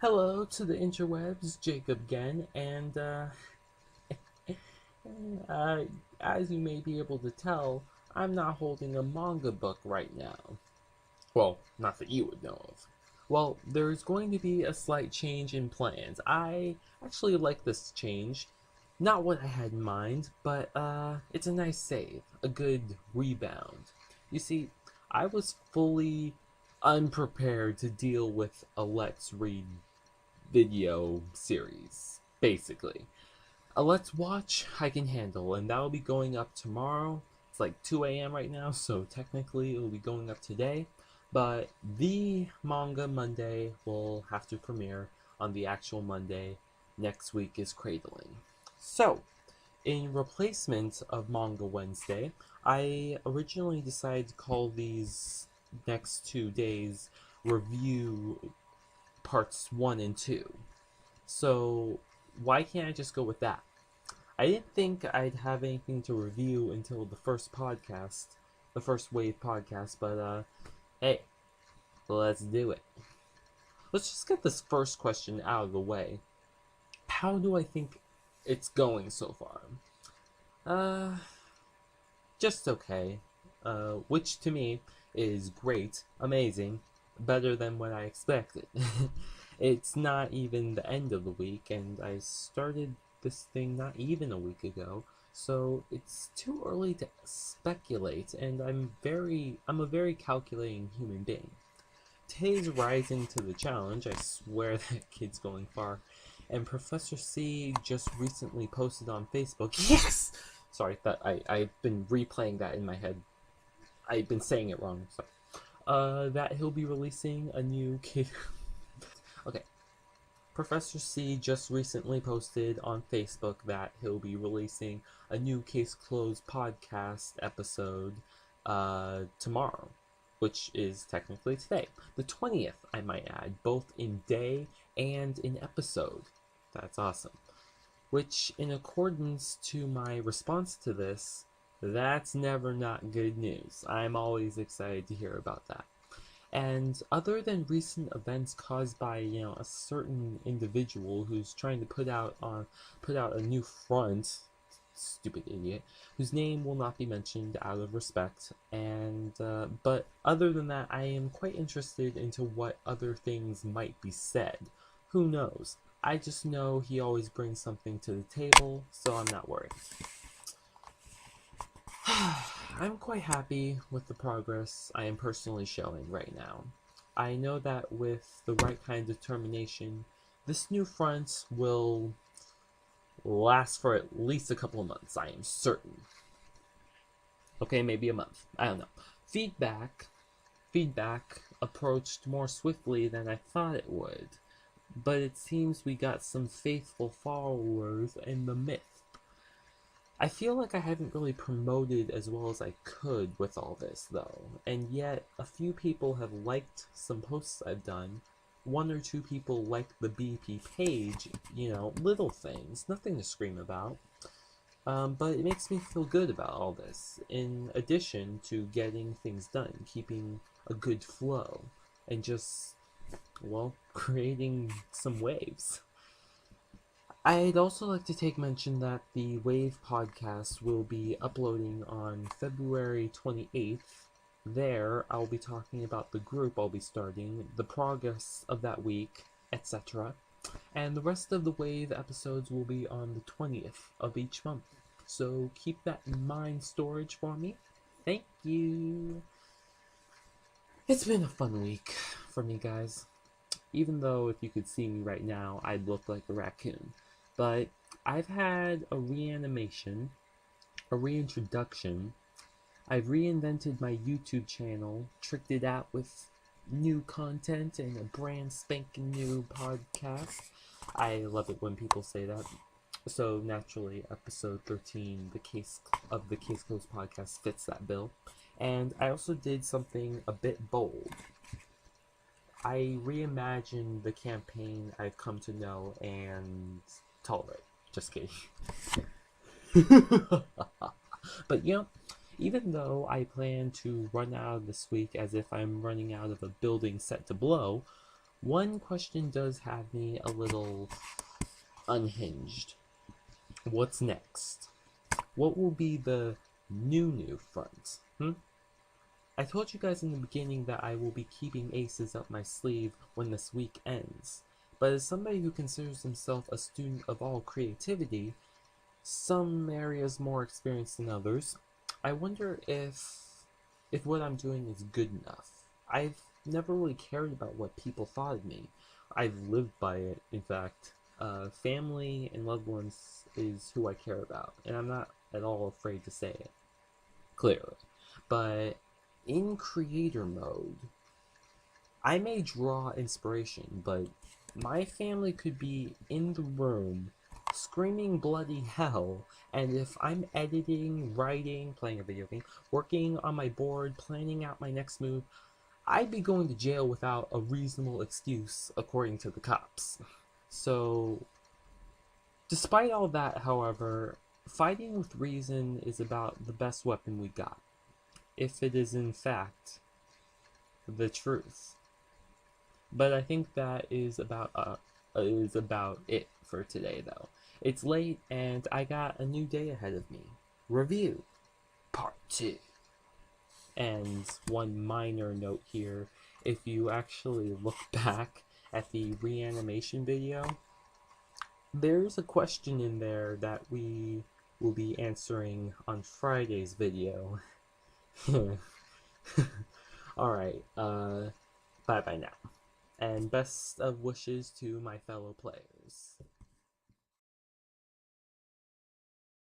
Hello to the interwebs, Jacob again, and uh, as you may be able to tell, I'm not holding a manga book right now. Well, not that you would know of. Well, there's going to be a slight change in plans. I actually like this change. Not what I had in mind, but it's a nice save, a good rebound. You see, I was fully unprepared to deal with a Let's Read video series, basically. A Let's Watch I can handle, and that'll be going up tomorrow. It's like 2 a.m. right now, so technically it'll be going up today. But the manga Monday will have to premiere on the actual Monday. Next week is Cradling. So, in replacement of Manga Wednesday, I originally decided to call these next 2 days review parts 1 and 2. So why can't I just go with that? I didn't think I'd have anything to review until the first podcast, the first wave podcast, but hey, let's do it. Let's just get this first question out of the way. How do I think it's going so far? Uh, just okay. Which to me is great, amazing, better than what I expected. It's not even the end of the week, and I started this thing not even a week ago, so it's too early to speculate, and I'm a very calculating human being. Today's rising to the challenge, I swear that kid's going far, and Professor C just recently posted on Facebook, yes! Sorry, I've been replaying that in my head. I've been saying it wrong, so. That he'll be releasing a new kid. Okay, Professor C just recently posted on Facebook that he'll be releasing a new Case Closed podcast episode tomorrow, which is technically today. The 20th, I might add, both in day and in episode. That's awesome. Which, in accordance to my response to this, that's never not good news. I'm always excited to hear about that. And other than recent events caused by, a certain individual who's trying to put out a new front, stupid idiot, whose name will not be mentioned out of respect, and but other than that, I am quite interested into what other things might be said. Who knows? I just know he always brings something to the table, so I'm not worried. I'm quite happy with the progress I am personally showing right now. I know that with the right kind of determination, this new front will last for at least a couple of months, I am certain. Okay, maybe a month. I don't know. Feedback approached more swiftly than I thought it would, but it seems we got some faithful followers in the myth. I feel like I haven't really promoted as well as I could with all this, though, and yet a few people have liked some posts I've done. One or two people liked the BP page, little things, nothing to scream about. But it makes me feel good about all this, in addition to getting things done, keeping a good flow, and just, creating some waves. I'd also like to take mention that the Wave podcast will be uploading on February 28th. There, I'll be talking about the group I'll be starting, the progress of that week, etc. And the rest of the Wave episodes will be on the 20th of each month. So keep that in mind, storage, for me. Thank you. It's been a fun week for me, guys. Even though if you could see me right now, I'd look like a raccoon. But I've had a reanimation, a reintroduction. I've reinvented my YouTube channel, tricked it out with new content and a brand spanking new podcast. I love it when people say that. So naturally, episode 13, the Case Closed podcast fits that bill. And I also did something a bit bold. I reimagined the campaign I've come to know and tolerate. Just kidding. But even though I plan to run out of this week as if I'm running out of a building set to blow, one question does have me a little unhinged. What's next? What will be the new front? I told you guys in the beginning that I will be keeping aces up my sleeve when this week ends. But as somebody who considers himself a student of all creativity, some areas more experienced than others, I wonder if what I'm doing is good enough. I've never really cared about what people thought of me. I've lived by it, in fact. Family and loved ones is who I care about, and I'm not at all afraid to say it, clearly. But in creator mode, I may draw inspiration, but my family could be in the room screaming bloody hell, and if I'm editing, writing, playing a video game, working on my board, planning out my next move, I'd be going to jail without a reasonable excuse according to the cops. So, despite all that, however, fighting with reason is about the best weapon we got, if it is in fact the truth. But I think that is about it for today, though. It's late, and I got a new day ahead of me. Review Part 2. And one minor note here, if you actually look back at the reanimation video, there's a question in there that we will be answering on Friday's video. Alright, bye-bye now. And best of wishes to my fellow players.